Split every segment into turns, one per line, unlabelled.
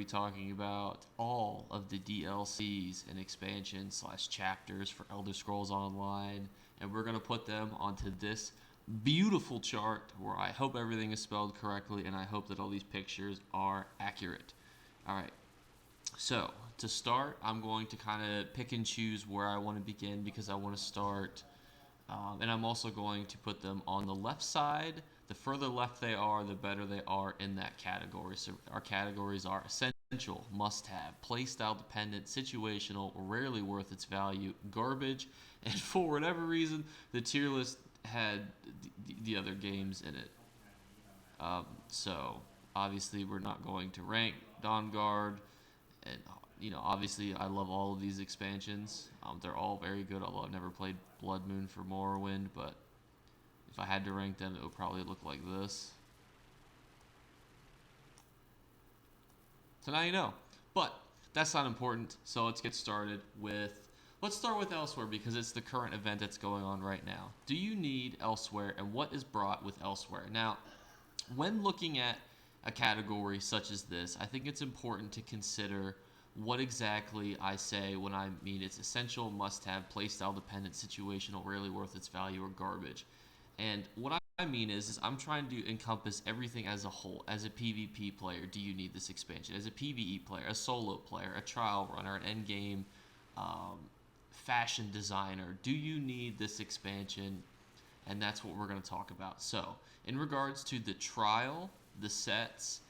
talking about all of the DLCs and expansions / chapters for Elder Scrolls Online, and we're going to put them onto this beautiful chart where I hope everything is spelled correctly and I hope that all these pictures are accurate. All right, so to start, I'm going to kind of pick and choose where I want to begin because I want to start, and I'm also going to put them on the left side. The further left they are, the better they are in that category. So our categories are essential, must-have, playstyle dependent, situational, rarely worth its value, garbage, and for whatever reason, the tier list had the other games in it. So obviously we're not going to rank Dawnguard, and obviously I love all of these expansions. They're all very good, although I've never played Blood Moon for Morrowind, but if I had to rank them, it would probably look like this. So now you know. But that's not important, so let's get started with... Let's start with Elsweyr because it's the current event that's going on right now. Do you need Elsweyr, and what is brought with Elsweyr? Now, when looking at a category such as this, I think it's important to consider what exactly I say when I mean it's essential, must-have, playstyle dependent, situational, rarely worth its value, or garbage. And what I mean is I'm trying to encompass everything as a whole. As a PvP player, do you need this expansion? As a PvE player, a solo player, a trial runner, an endgame fashion designer, do you need this expansion? And that's what we're going to talk about. So, in regards to the trial, the sets,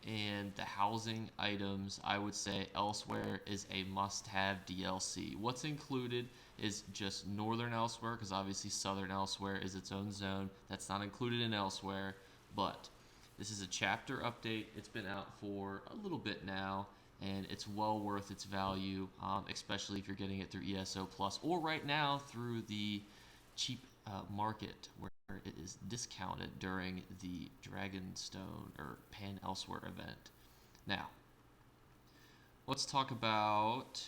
and the housing items, I would say Elsweyr is a must-have DLC. What's included is just Northern Elsweyr, because obviously Southern Elsweyr is its own zone. That's not included in Elsweyr, but this is a chapter update. It's been out for a little bit now, and it's well worth its value, especially if you're getting it through ESO Plus, or right now through the cheap market where it is discounted during the Dragonstone or Pan Elsweyr event. Now, let's talk about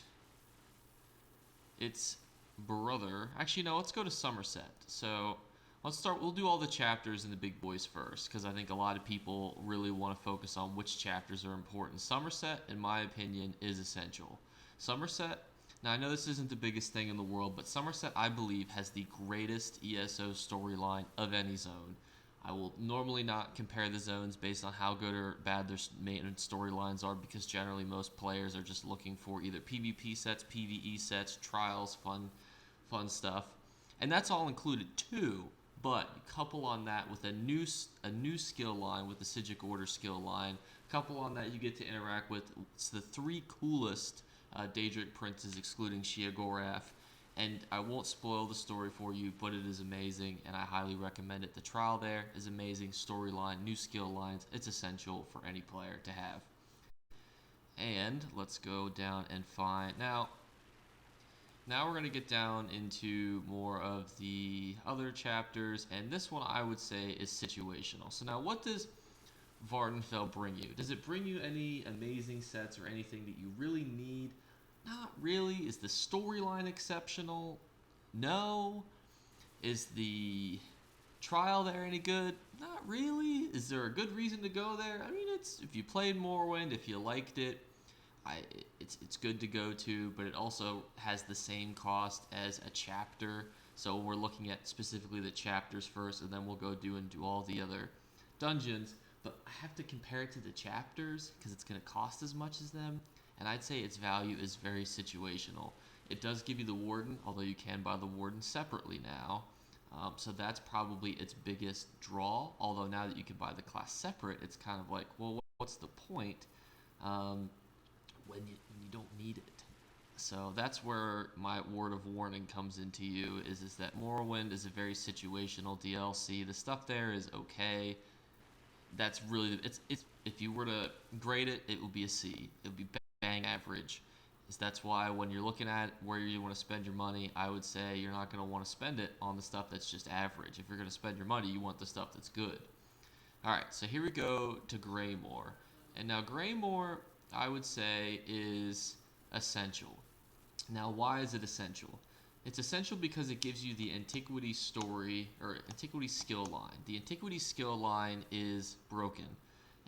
its brother. Actually, no, let's go to Summerset. So let's start. We'll do all the chapters and the big boys first because I think a lot of people really want to focus on which chapters are important. Summerset, in my opinion, is essential. Summerset. Now, I know this isn't the biggest thing in the world, but Summerset, I believe, has the greatest ESO storyline of any zone. I will normally not compare the zones based on how good or bad their main storylines are because generally most players are just looking for either PvP sets, PvE sets, trials, fun stuff. And that's all included too, but couple on that with a new skill line with the Sigic Order skill line. Couple on that, you get to interact with the three coolest Daedric princes excluding Sheogorath, and I won't spoil the story for you, but it is amazing and I highly recommend it. The trial there is amazing, storyline, new skill lines, it's essential for any player to have. And let's go down and find now we're going to get down into more of the other chapters, and this one I would say is situational. So now what does Vvardenfell bring you? Does it bring you any amazing sets or anything that you really need? Not really. Is the storyline exceptional? No. Is the trial there any good? Not really. Is there a good reason to go there? I mean, it's if you played Morrowind, if you liked it, it's good to go to, but it also has the same cost as a chapter. So we're looking at specifically the chapters first, and then we'll go do all the other dungeons. But I have to compare it to the chapters because it's going to cost as much as them. And I'd say its value is very situational. It does give you the Warden, although you can buy the Warden separately now. So that's probably its biggest draw. Although now that you can buy the class separate, it's kind of like, well, what's the point when you don't need it? So that's where my word of warning comes into you, is that Morrowind is a very situational DLC. The stuff there is okay. That's really, it's if you were to grade it, it would be a C. It would be bang average. That's why when you're looking at where you want to spend your money, I would say you're not going to want to spend it on the stuff that's just average. If you're going to spend your money, you want the stuff that's good. Alright, so here we go to Greymoor. And now Greymoor, I would say, is essential. Now, why is it essential? It's essential because it gives you the Antiquity story, or Antiquity skill line. The Antiquity skill line is broken.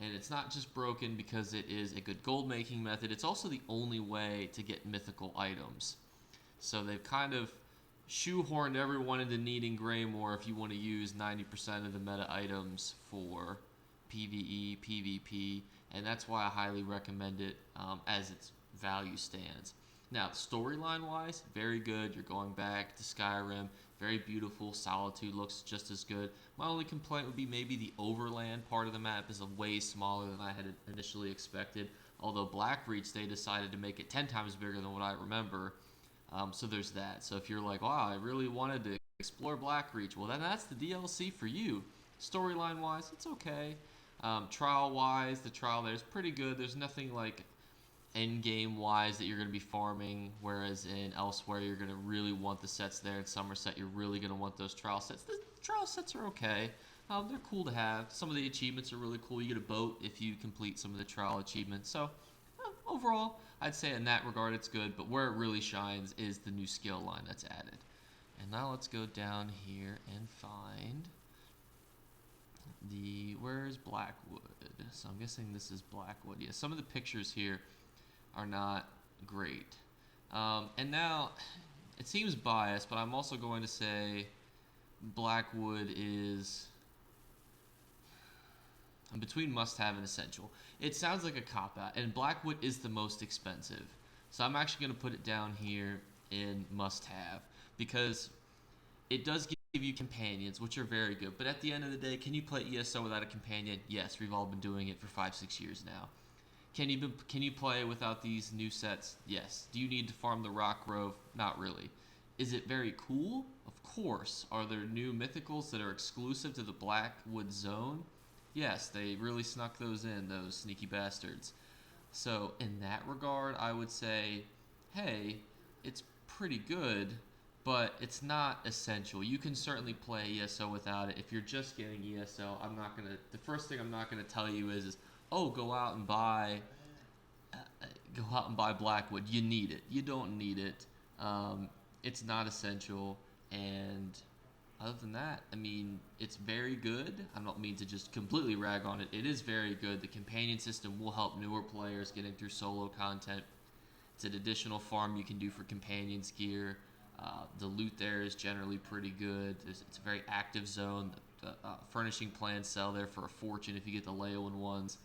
And it's not just broken because it is a good gold making method, it's also the only way to get mythical items. So they've kind of shoehorned everyone into needing Greymoor if you want to use 90% of the meta items for PvE, PvP, and that's why I highly recommend it as its value stands. Now, storyline wise, very good. You're going back to Skyrim, very beautiful. Solitude looks just as good. My only complaint would be maybe the overland part of the map is a way smaller than I had initially expected. Although Blackreach, they decided to make it 10 times bigger than what I remember. So there's that. So if you're like, wow, I really wanted to explore Blackreach, well, then that's the DLC for you. Storyline wise, it's okay. Trial wise, the trial there is pretty good. There's nothing like end game wise that you're going to be farming, whereas in Elsweyr you're going to really want the sets there. In Summerset you're really going to want those trial sets. The trial sets are okay. They're cool to have. Some of the achievements are really cool. You get a boat if you complete some of the trial achievements. So overall, I'd say in that regard it's good, but where it really shines is the new skill line that's added. And now let's go down here and find where's Blackwood? So I'm guessing this is Blackwood. Yeah, some of the pictures here are not great. And now, it seems biased, but I'm also going to say Blackwood is between must-have and essential. It sounds like a cop-out, and Blackwood is the most expensive. So I'm actually going to put it down here in must-have, because it does give you companions, which are very good. But at the end of the day, can you play ESO without a companion? Yes, we've all been doing it for 5-6 years now. Can you play without these new sets? Yes. Do you need to farm the Rock Grove? Not really. Is it very cool? Of course. Are there new mythicals that are exclusive to the Blackwood zone? Yes, they really snuck those in, those sneaky bastards. So in that regard, I would say, hey, it's pretty good, but it's not essential. You can certainly play ESO without it. If you're just getting ESO, the first thing I'm not gonna tell you is oh, go out and buy Blackwood. You need it. You don't need it. It's not essential. And other than that, I mean, it's very good. I don't mean to just completely rag on it. It is very good. The companion system will help newer players getting through solo content. It's an additional farm you can do for companions gear. The loot there is generally pretty good. It's a very active zone. The furnishing plans sell there for a fortune if you get the Leonin ones.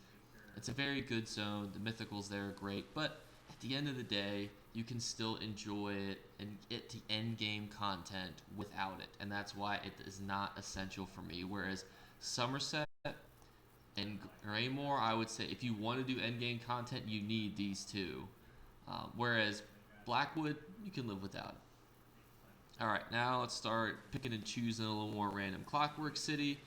It's a very good zone. The mythicals there are great, but at the end of the day, you can still enjoy it and get the end game content without it, and that's why it is not essential for me. Whereas Summerset and Greymoor, I would say if you want to do end game content, you need these two. Whereas Blackwood, you can live without it. All right, now let's start picking and choosing a little more random. Clockwork City,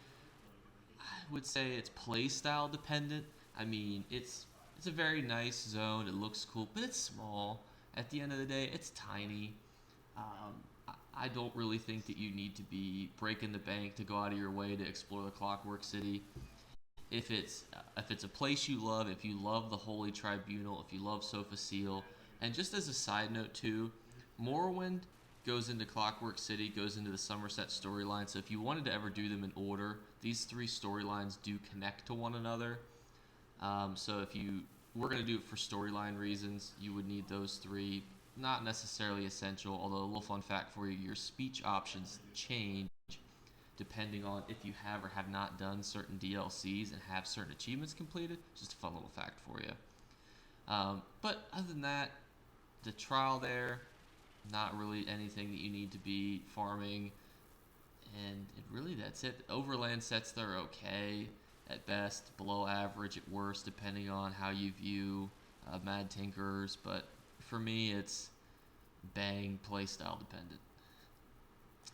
I would say it's playstyle dependent. I mean, it's a very nice zone. It looks cool, but it's small. At the end of the day, it's tiny. I don't really think that you need to be breaking the bank to go out of your way to explore the Clockwork City. If it's a place you love, if you love the Holy Tribunal, if you love Sofa Seal, and just as a side note too, Morrowind goes into Clockwork City, goes into the Summerset storyline. So if you wanted to ever do them in order, these three storylines do connect to one another. So if you were going to do it for storyline reasons, you would need those three. Not necessarily essential, although a little fun fact for you, your speech options change depending on if you have or have not done certain DLCs and have certain achievements completed. Just a fun little fact for you. But other than that, the trial there, not really anything that you need to be farming. And that's it. Overland sets, they're okay at best, below average at worst, depending on how you view Mad Tinkerers. But for me, it's bang playstyle dependent.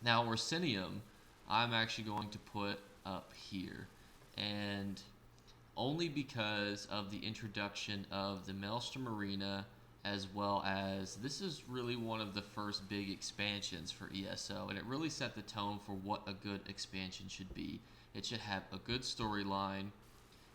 Now, Orsinium, I'm actually going to put up here, and only because of the introduction of the Maelstrom Arena, as well as this is really one of the first big expansions for ESO, and it really set the tone for what a good expansion should be. It should have a good storyline.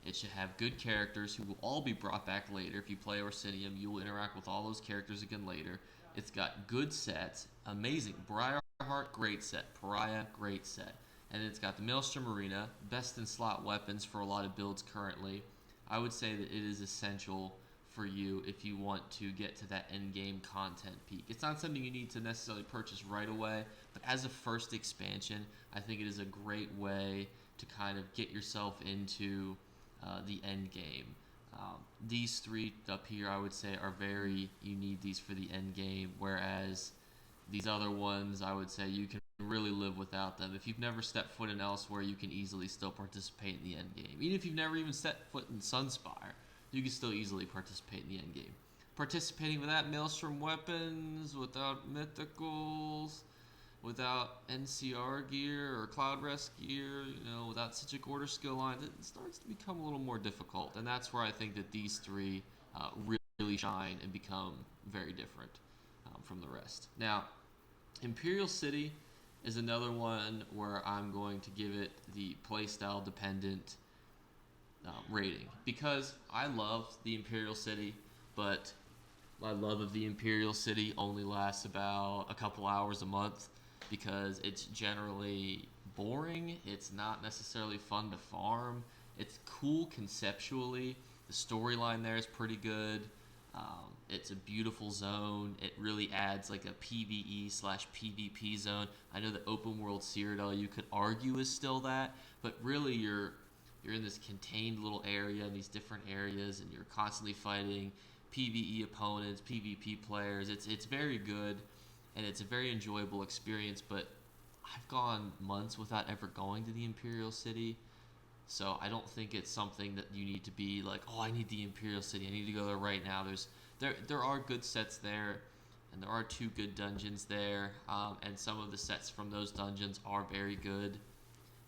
It should have good characters who will all be brought back later. If you play Orsinium, you will interact with all those characters again later. It's got good sets, amazing. Briarheart, great set. Pariah, great set. And it's got the Maelstrom Arena, best in slot weapons for a lot of builds currently. I would say that it is essential for you if you want to get to that end game content peak. It's not something you need to necessarily purchase right away, but as a first expansion, I think it is a great way to kind of get yourself into the end game. These three up here, I would say, are very, you need these for the end game, whereas these other ones, I would say, you can really live without them. If you've never stepped foot in Elsweyr, you can easily still participate in the end game. Even if you've never even set foot in Sunspire, you can still easily participate in the end game. Participating without Maelstrom weapons, without mythicals, without NCR gear or Cloud Rest gear, without Sigil Order skill lines, it starts to become a little more difficult. And that's where I think that these three really shine and become very different from the rest. Now, Imperial City is another one where I'm going to give it the playstyle dependent rating, because I love the Imperial City, but my love of the Imperial City only lasts about a couple hours a month, because it's generally boring. It's not necessarily fun to farm. It's cool conceptually. The storyline there is pretty good. It's a beautiful zone. It really adds like a PvE/PvP zone. I know the open world Cyrodiil, you could argue, is still that, but really you're in this contained little area in these different areas, and you're constantly fighting PvE opponents, PvP players. It's very good, and it's a very enjoyable experience, but I've gone months without ever going to the Imperial City, so I don't think it's something that you need to be like, oh, I need the Imperial City, I need to go there right now. There are good sets there, and there are 2 good dungeons there, and some of the sets from those dungeons are very good,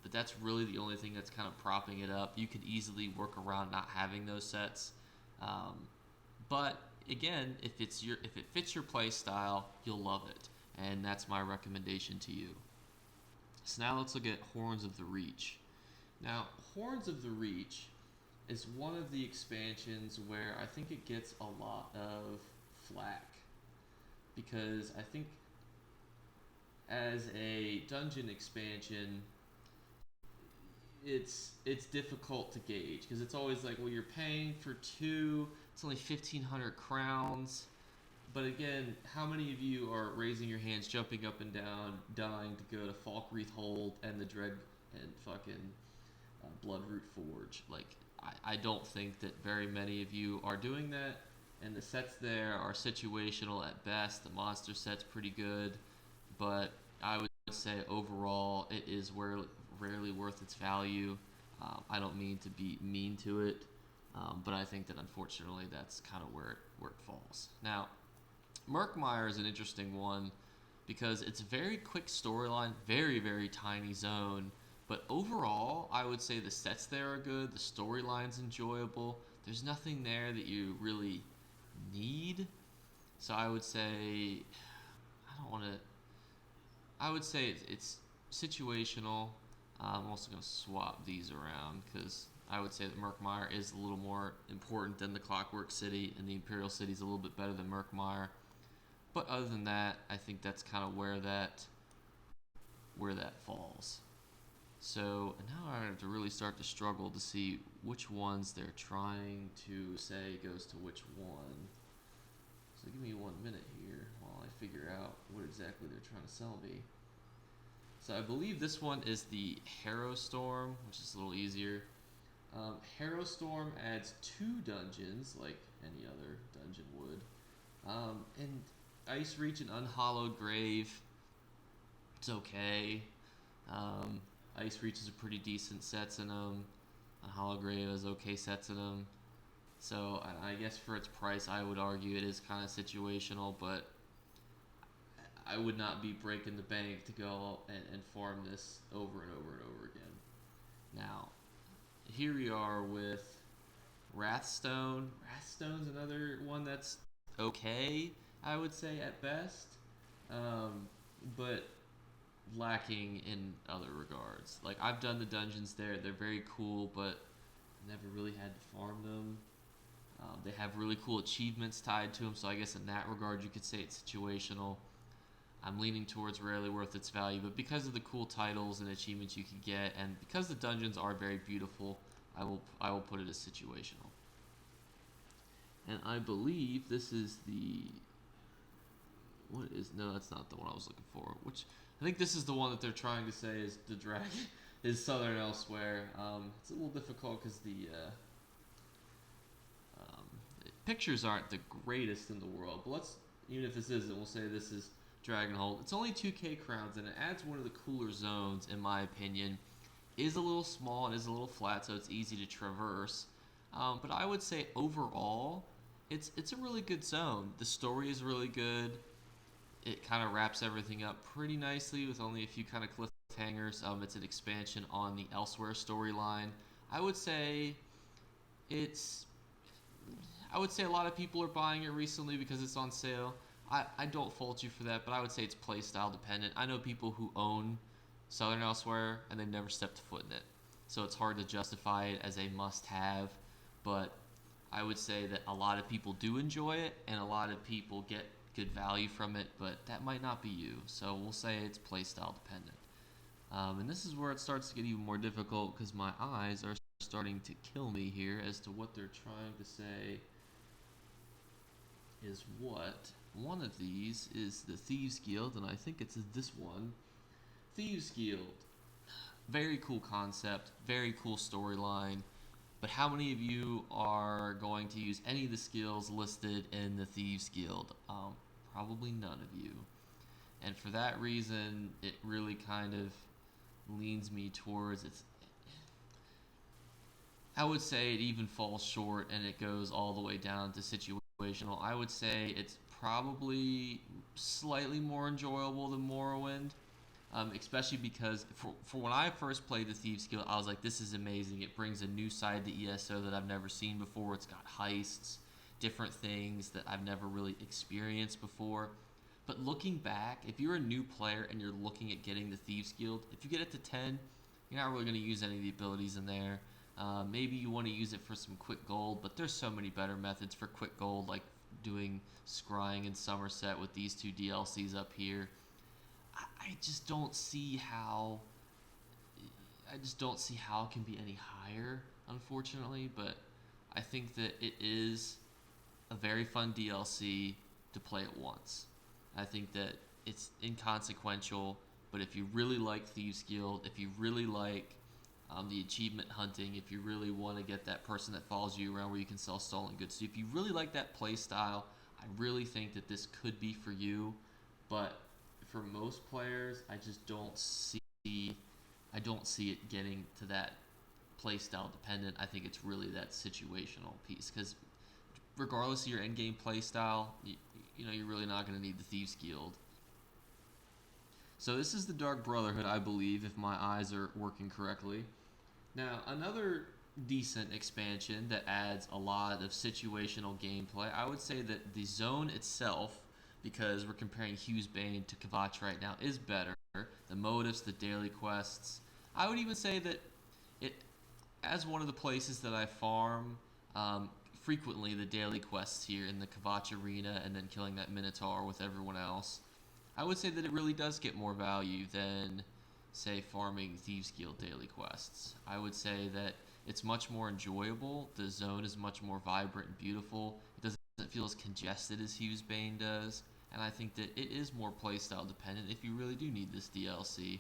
but that's really the only thing that's kind of propping it up. You could easily work around not having those sets, but again, if it fits your play style, you'll love it, and that's my recommendation to you. So now let's look at Horns of the Reach. Now, Horns of the Reach is one of the expansions where I think it gets a lot of flack, because I think as a dungeon expansion, it's difficult to gauge, because it's always like, well, you're paying for 2, it's only 1,500 crowns. But again, how many of you are raising your hands, jumping up and down, dying to go to Falkreath Hold and the Dread and fucking Bloodroot Forge? Like, I don't think that very many of you are doing that, and the sets there are situational at best. The monster set's pretty good, but I would say overall it is rarely worth its value. I don't mean to be mean to it, but I think that unfortunately that's kind of where it falls. Now, Murkmire is an interesting one, because it's a very quick storyline, very, very tiny zone, but overall, I would say the sets there are good, the storyline's enjoyable, there's nothing there that you really need, so I would say, I would say it's situational. I'm also going to swap these around, because I would say that Murkmire is a little more important than the Clockwork City, and the Imperial City is a little bit better than Murkmire. But other than that, I think that's kind of where that falls. So now I have to really start to struggle to see which ones they're trying to say goes to which one. So give me 1 minute here while I figure out what exactly they're trying to sell me. So I believe this one is the Harrowstorm, which is a little easier. Harrowstorm adds 2 dungeons, like any other dungeon would. And Ice Reach and Unhallowed Grave, it's okay. Ice Reach is a pretty decent sets in them. Unhallowed Grave has okay sets in them. So I guess for its price, I would argue it is kind of situational, but I would not be breaking the bank to go and farm this over and over and over again. Now, here we are with Wrathstone. Wrathstone's another one that's okay, I would say, at best, but lacking in other regards. Like, I've done the dungeons there, they're very cool, but never really had to farm them. They have really cool achievements tied to them, so I guess in that regard you could say it's situational. I'm leaning towards rarely worth its value, but because of the cool titles and achievements you can get, and because the dungeons are very beautiful, I will put it as situational. And I believe this is the what is no, that's not the one I was looking for. Which I think this is the one that they're trying to say is the dragon is southern Elsweyr. It's a little difficult because the pictures aren't the greatest in the world. But let's even if this isn't, we'll say this is Dragonhold. It's only 2k crowns and it adds one of the cooler zones in my opinion. Is a little small and is a little flat, so it's easy to traverse. But I would say overall, it's a really good zone. The story is really good. It kind of wraps everything up pretty nicely with only a few kind of cliffhangers. It's an expansion on the Elsweyr storyline. I would say it's. I would say a lot of people are buying it recently because it's on sale. I don't fault you for that, but I would say it's playstyle dependent. I know people who own Southern Elsweyr and they've never stepped a foot in it, so it's hard to justify it as a must-have. But I would say that a lot of people do enjoy it, and a lot of people get good value from it, but that might not be you. So we'll say it's playstyle dependent. And this is where it starts to get even more difficult because my eyes are starting to kill me here as to what they're trying to say is what. One of these is the Thieves Guild, and I think it's this one. Thieves Guild. Very cool concept, very cool storyline. But how many of you are going to use any of the skills listed in the Thieves Guild? Probably none of you. And for that reason, it really kind of leans me towards it's. I would say it even falls short and it goes all the way down to situational. I would say it's probably slightly more enjoyable than Morrowind. Especially because for when I first played the Thieves Guild, I was like, this is amazing. It brings a new side to ESO that I've never seen before. It's got heists, different things that I've never really experienced before. But looking back, if you're a new player and you're looking at getting the Thieves Guild, if you get it to 10, you're not really going to use any of the abilities in there. Maybe you want to use it for some quick gold, but there's so many better methods for quick gold, like doing scrying in Summerset with these two DLCs up here. I just don't see how. I just don't see how it can be any higher, unfortunately. But I think that it is a very fun DLC to play at once. I think that it's inconsequential, but if you really like Thieves Guild, if you really like the achievement hunting, if you really want to get that person that follows you around where you can sell stolen goods, so if you really like that play style, I really think that this could be for you. But for most players, I just don't see. I don't see it getting to that playstyle dependent. I think it's really that situational piece because regardless of your end game playstyle, you know you're really not going to need the Thieves Guild. So this is the Dark Brotherhood, I believe, if my eyes are working correctly. Now another decent expansion that adds a lot of situational gameplay. I would say that the zone itself, because we're comparing Hugh's Bane to Kvatch right now, is better. The motives, the daily quests. I would even say that it, as one of the places that I farm frequently, the daily quests here in the Kvatch arena and then killing that Minotaur with everyone else, I would say that it really does get more value than, say, farming Thieves Guild daily quests. I would say that it's much more enjoyable. The zone is much more vibrant and beautiful. It doesn't feel as congested as Hugh's Bane does. And I think that it is more playstyle dependent if you really do need this DLC.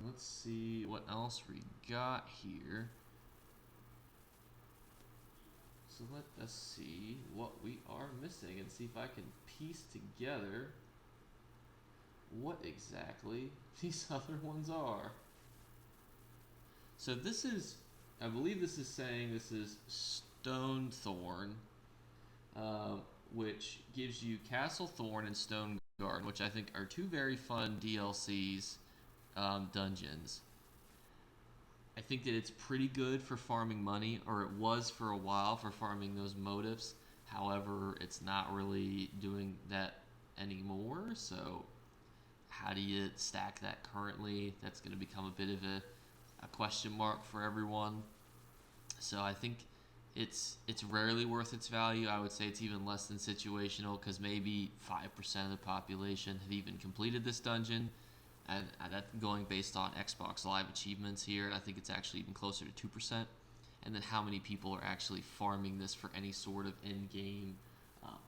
Let's see what else we got here. So let us see what we are missing and see if I can piece together what exactly these other ones are. So this is, I believe this is saying this is Stonethorn, which gives you Castle Thorn and Stone Garden, which I think are two very fun DLCs dungeons. I think that it's pretty good for farming money, or it was for a while for farming those motives. However, it's not really doing that anymore. So how do you stack that currently? That's going to become a bit of a question mark for everyone. So I think it's rarely worth its value. I would say it's even less than situational because maybe 5% of the population have even completed this dungeon. and that going based on Xbox Live achievements here, and I think it's actually even closer to 2%. And then how many people are actually farming this for any sort of in-game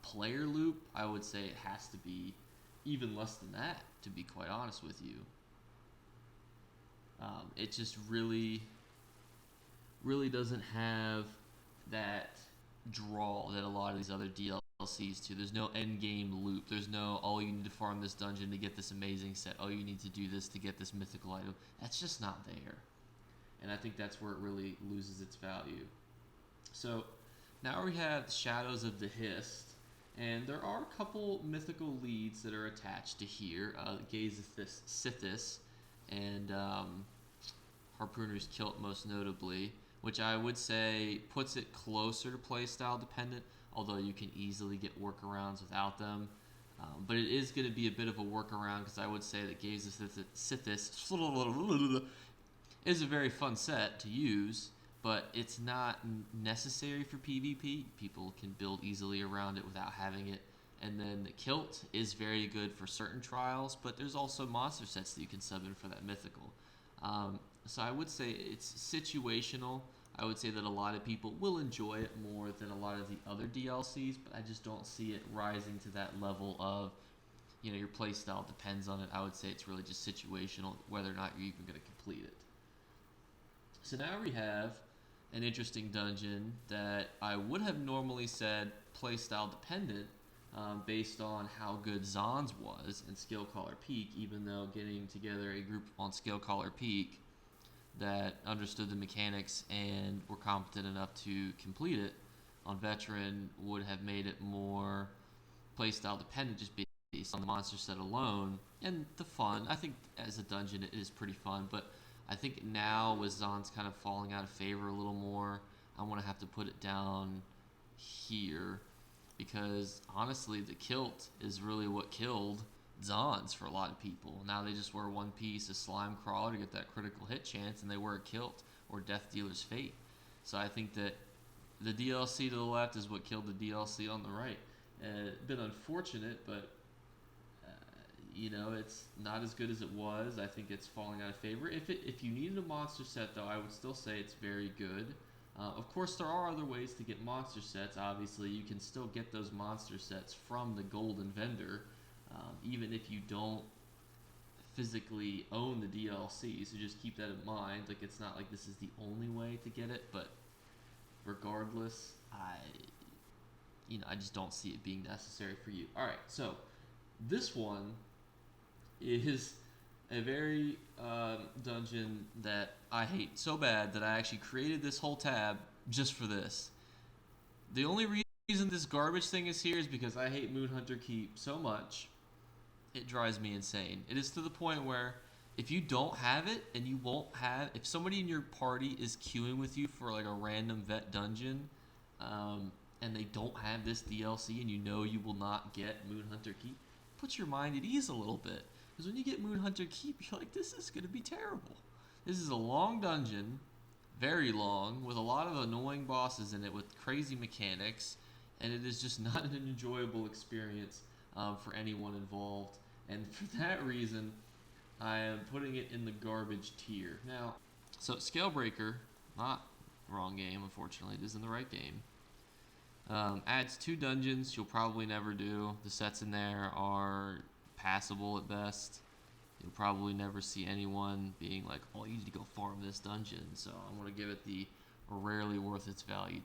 player loop? I would say it has to be even less than that, to be quite honest with you. It just really doesn't have that draw that a lot of these other DLCs do. There's no end game loop. There's no, oh, you need to farm this dungeon to get this amazing set. Oh, you need to do this to get this mythical item. That's just not there. And I think that's where it really loses its value. So now we have Shadows of the Hist. And there are a couple mythical leads that are attached to here. Gaze of Sithis and Harpooner's Kilt most notably, which I would say puts it closer to playstyle dependent, although you can easily get workarounds without them. But it is going to be a bit of a workaround because I would say that Gaze of Sithis is a very fun set to use, but it's not necessary for PvP. People can build easily around it without having it. And then the Kilt is very good for certain trials, but there's also monster sets that you can sub in for that mythical. So I would say it's situational. I would say that a lot of people will enjoy it more than a lot of the other DLCs, but I just don't see it rising to that level of, you know, your playstyle depends on it. I would say it's really just situational, whether or not you're even going to complete it. So now we have an interesting dungeon that I would have normally said playstyle dependent, based on how good Zaan's was in Scalecaller Peak, even though getting together a group on Scalecaller Peak that understood the mechanics and were competent enough to complete it on Veteran would have made it more playstyle dependent just based on the monster set alone and the fun. I think as a dungeon it is pretty fun, but I think now with Zaan's kind of falling out of favor a little more, I'm going to have to put it down here because honestly the Kilt is really what killed Zaan's for a lot of people. Now they just wear one piece of Slime Crawler to get that critical hit chance, and they wear a Kilt or Death Dealer's Fate. So I think that the DLC to the left is what killed the DLC on the right. Been unfortunate, but you know, it's not as good as it was. I think it's falling out of favor. If you needed a monster set, though, I would still say it's very good. Of course, there are other ways to get monster sets. Obviously, you can still get those monster sets from the Golden Vendor, even if you don't physically own the DLC. So just keep that in mind. Like, it's not like this is the only way to get it, but regardless, I just don't see it being necessary for you. All right, so this one is a very dungeon that I hate so bad that I actually created this whole tab just for this. The only reason this garbage thing is here is because I hate Moonhunter Keep so much. It drives me insane. It is to the point where if you don't have it and you won't have, if somebody in your party is queuing with you for like a random vet dungeon, and they don't have this DLC and you know you will not get Moonhunter Keep, put your mind at ease a little bit. Because when you get Moonhunter Keep, you're like, this is going to be terrible. This is a long dungeon, very long, with a lot of annoying bosses in it with crazy mechanics, and it is just not an enjoyable experience for anyone involved. And for that reason, I am putting it in the garbage tier. Now, so Scalebreaker, not wrong game, unfortunately. It is in the right game. Adds 2 dungeons you'll probably never do. The sets in there are passable at best. You'll probably never see anyone being like, oh, you need to go farm this dungeon. So I'm going to give it the rarely worth its value.